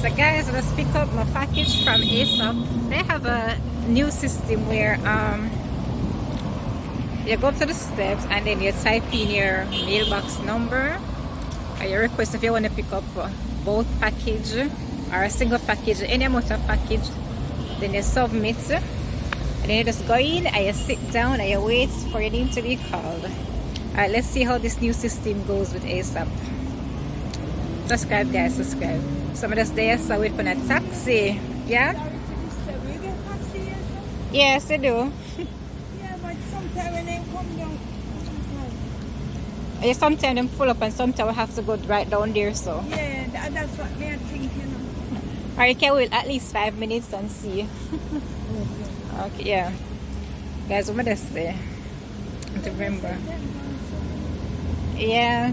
So guys, let's pick up my package from ASOP. They have a new system where you go up to the steps and then you type in your mailbox number or your request if you want to pick up both package or a single package, any amount of package. Then you submit and then you just go in and you sit down and you wait for your name to be called. Alright, let's see how this new system goes with ASOP. Subscribe guys, subscribe. Some of us there, so wait for a taxi. Yeah? Yes, I do. Yeah, but sometimes when they come down, Yeah, sometimes them full up and sometimes we have to go right down there, so. yeah, that's what they're thinking. Or you can wait at least 5 minutes and see. Okay, yeah. Guys, what am I say? To remember. Yeah.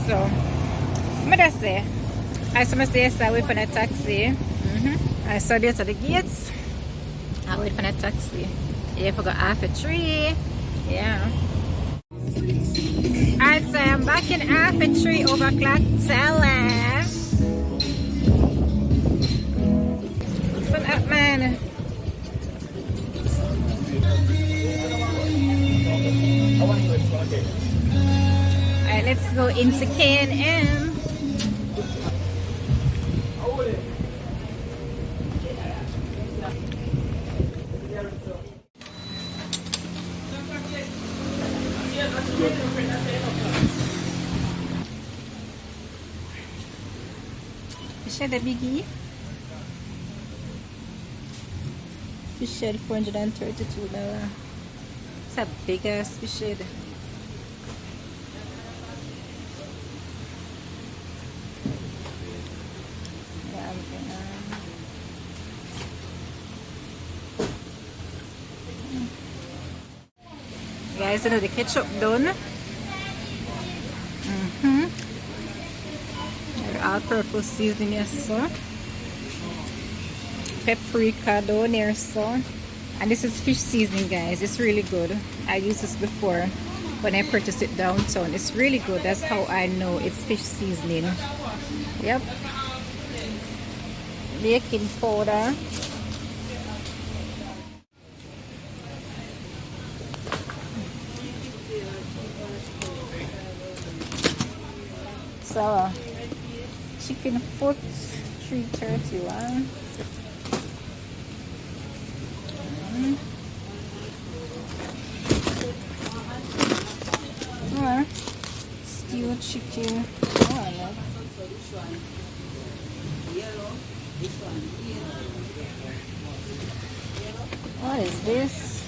So, what I say? I must say, I wait for a taxi. I saw there to the gates. I wait for a taxi. Yeah, I forgot half a tree. Yeah. Alright, so I'm back in half a tree over Clark-Tella. What's up, man? Alright, let's go into K&M. Fish head a biggie. Fish head $432. It's a big ass fish head. Guys, you know the ketchup done. All-purpose seasoning, yes, sir. Paprika done here, so. And this is fish seasoning, guys. It's really good. I used this before when I purchased it downtown. It's really good. That's how I know it's fish seasoning. Yep. Baking powder. So, chicken foot, $3.31. Or stewed chicken. Oh, I love. What is this?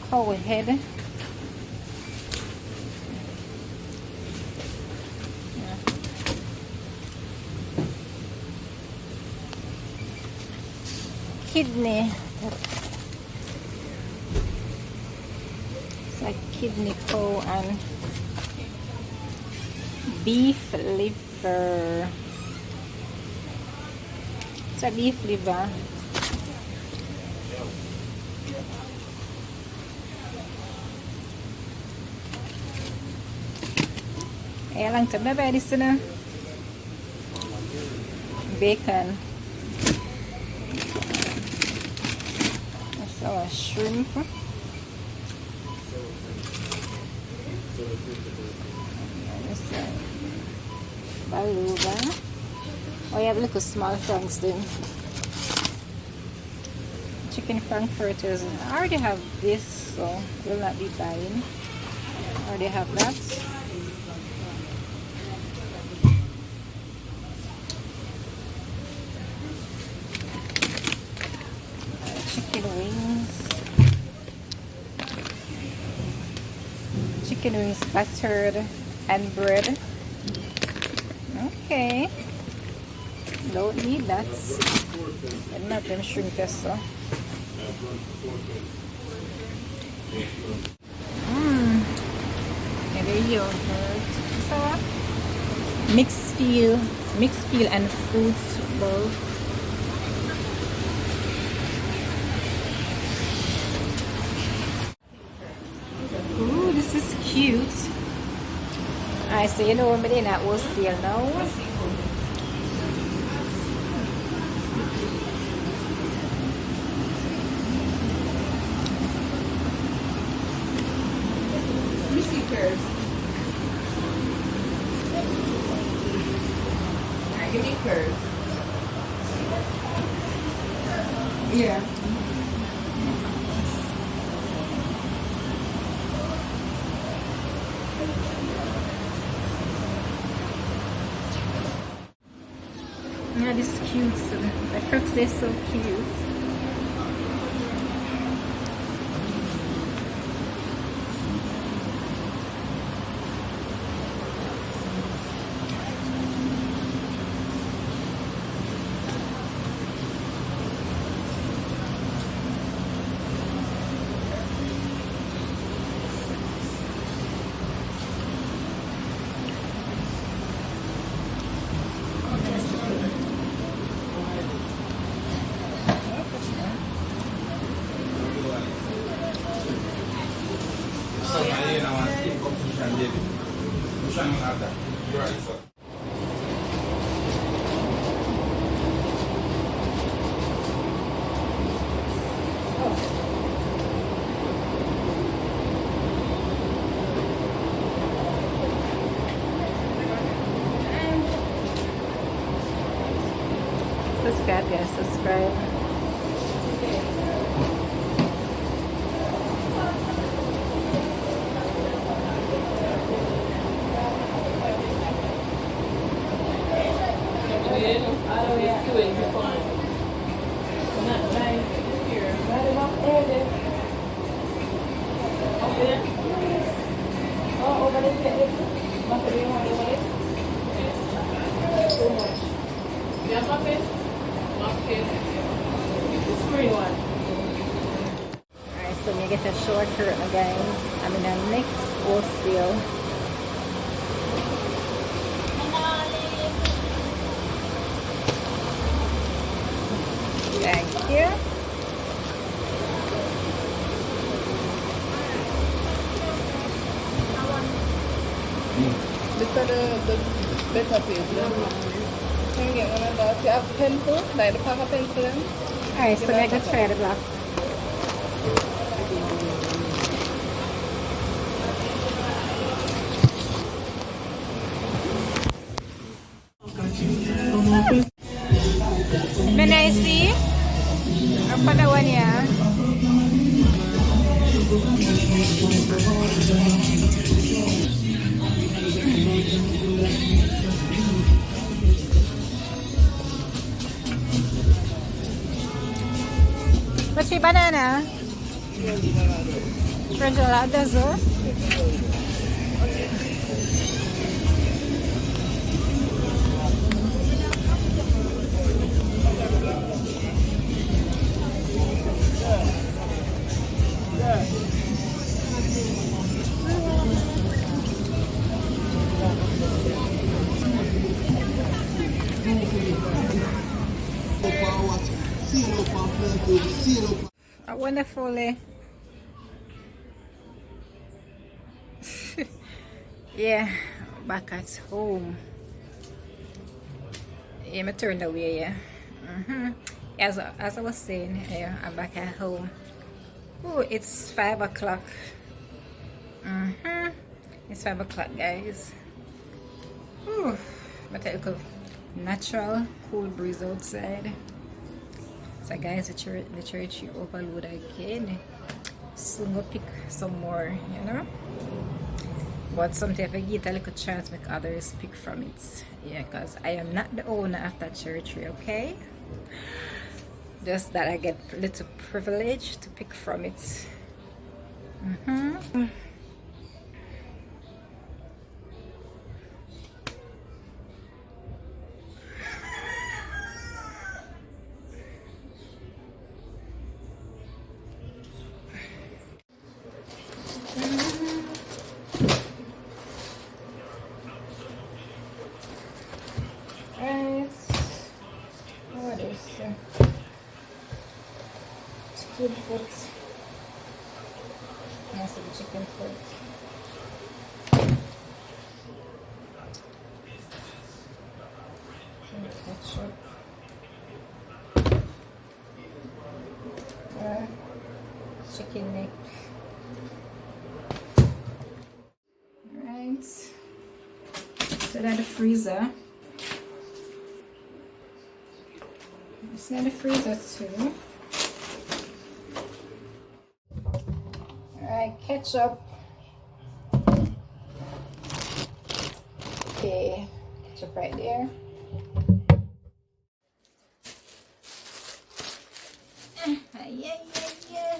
Cow head. Kidney. It's like kidney cow and beef liver. It's a beef liver. Ayan lang ito. Bye-bye. This na. Bacon. So a shrimp. Baluga. Oh, you have little small franks then. Chicken frankfurters. I already have this, so will not be buying. I already have that. Chicken wings buttered and bread. Okay. Don't need that. And not them shrimp so. And the yogurt. So mixed peel and fruits bowl. Ooh, this is cute. Alright, so you know we're in at wholesale now. Receivers. Give me curves. Yeah. Yeah, this is cute. The crooks is so cute. Subscribe, guys. Subscribe. Alright, so we get a short curtain, guys. I'm in a next wholesale. Thank you. These are the better page. Can you get one of those? You have pencil? Like the pack of pencil? Alright, so I can try the black. May I see? Apa lawannya? What's your banana? Frangeladas, oh? Wonderful. Yeah, back at home. Yeah, I turned away. Yeah. As I was saying, yeah, I'm back at home. Oh, it's 5 o'clock. It's 5 o'clock, guys. Ooh, but a little natural cool breeze outside. So guys, the church overload again. Soon we'll pick some more, you know. But sometimes I get a little chance make others pick from it. Yeah, because I am not the owner of that church, okay? Just that I get a little privilege to pick from it. What is chicken foot? Yes, the chicken foot. ketchup. Chicken neck. Alright. So that's the freezer. It's in the freezer too. Alright, ketchup. Okay, ketchup right there. Yeah.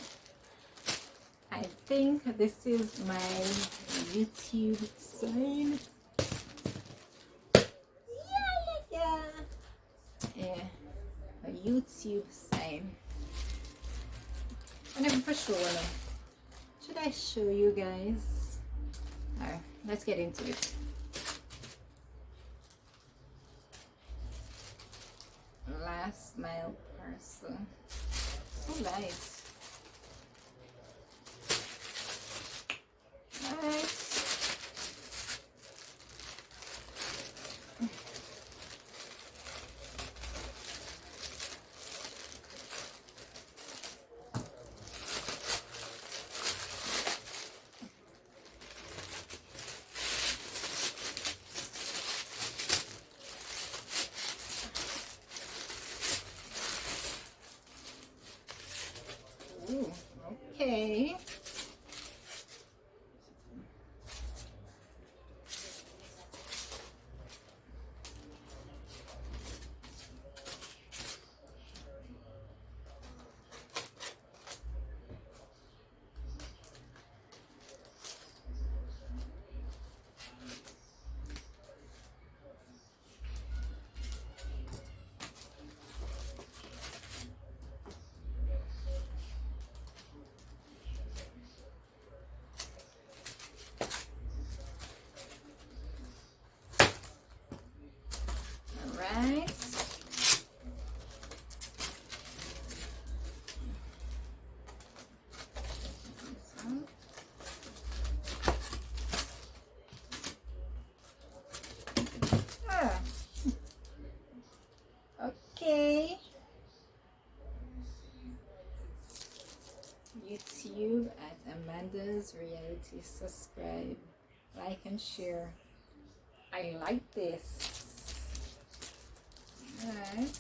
I think this is my YouTube sign. Yeah, a YouTube sign. I never for sure. Should I show you guys? Alright, let's get into it. Last mile parcel. So light. Nice. Ooh, okay. Right. Okay. YouTube at Amanda's Reality. Subscribe, like, and share. I like this. Alright.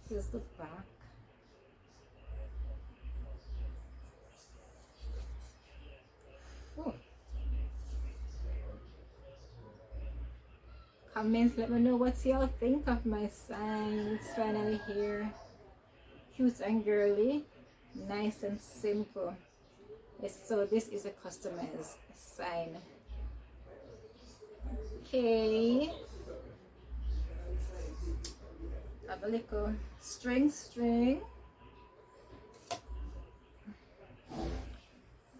This is the back. Ooh. Comments, let me know what y'all think of my sign. It's finally here. Cute and girly. Nice and simple. So this is a customized sign. Okay. Have a little string.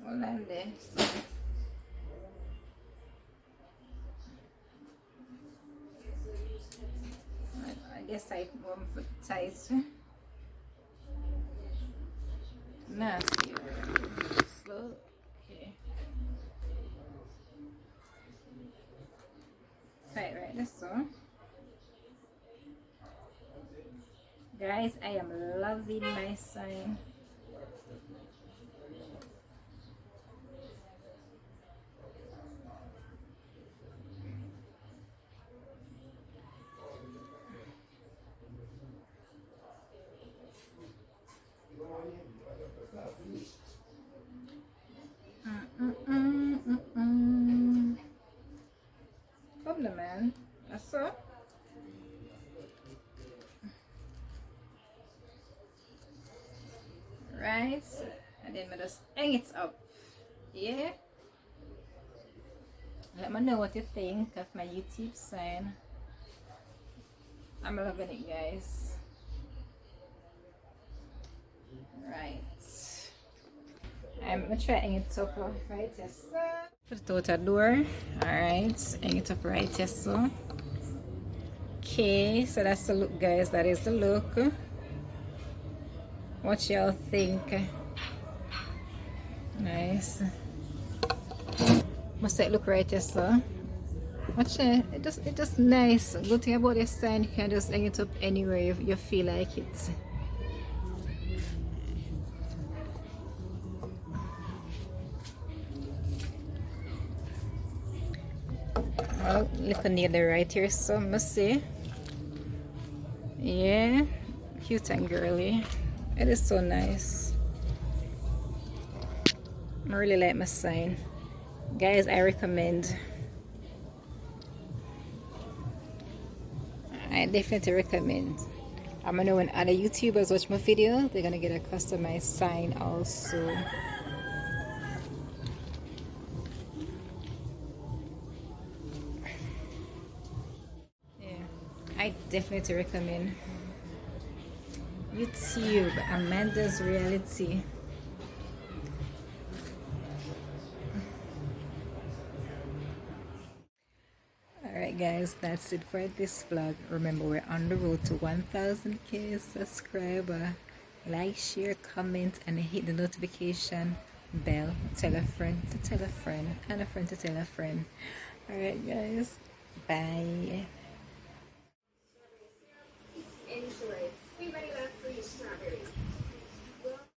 Hold on there. I guess I won't put tight. Nasty. Slow. Okay. Tight right this one. Guys, I am loving my sign. Problem, man. That's all. Right, and then we just hang it up. Yeah. Let me know what you think of my YouTube sign. I'm loving it, guys. Right. I'm gonna try hang it up right, yes sir. Put it out the door. Alright, hang it up right, yes sir. Okay, so that's the look, guys. That is the look. What y'all think? Nice. Must say it look right, yes, sir. Watch it. It just nice. Good thing about this sign, you can just hang it up anywhere you feel like it. Oh, little needle right here, so must see. Yeah, cute and girly. It is so nice. I really like my sign. Guys, I recommend. I definitely recommend. I'm gonna know when other YouTubers watch my video, they're gonna get a customized sign also. Yeah, I definitely recommend. YouTube, Amanda's Reality. Alright guys, that's it for this vlog. Remember, we're on the road to 1000k subscriber. Like, share, comment, and hit the notification bell. Tell a friend to tell a friend, and a friend to tell a friend. Alright guys, bye.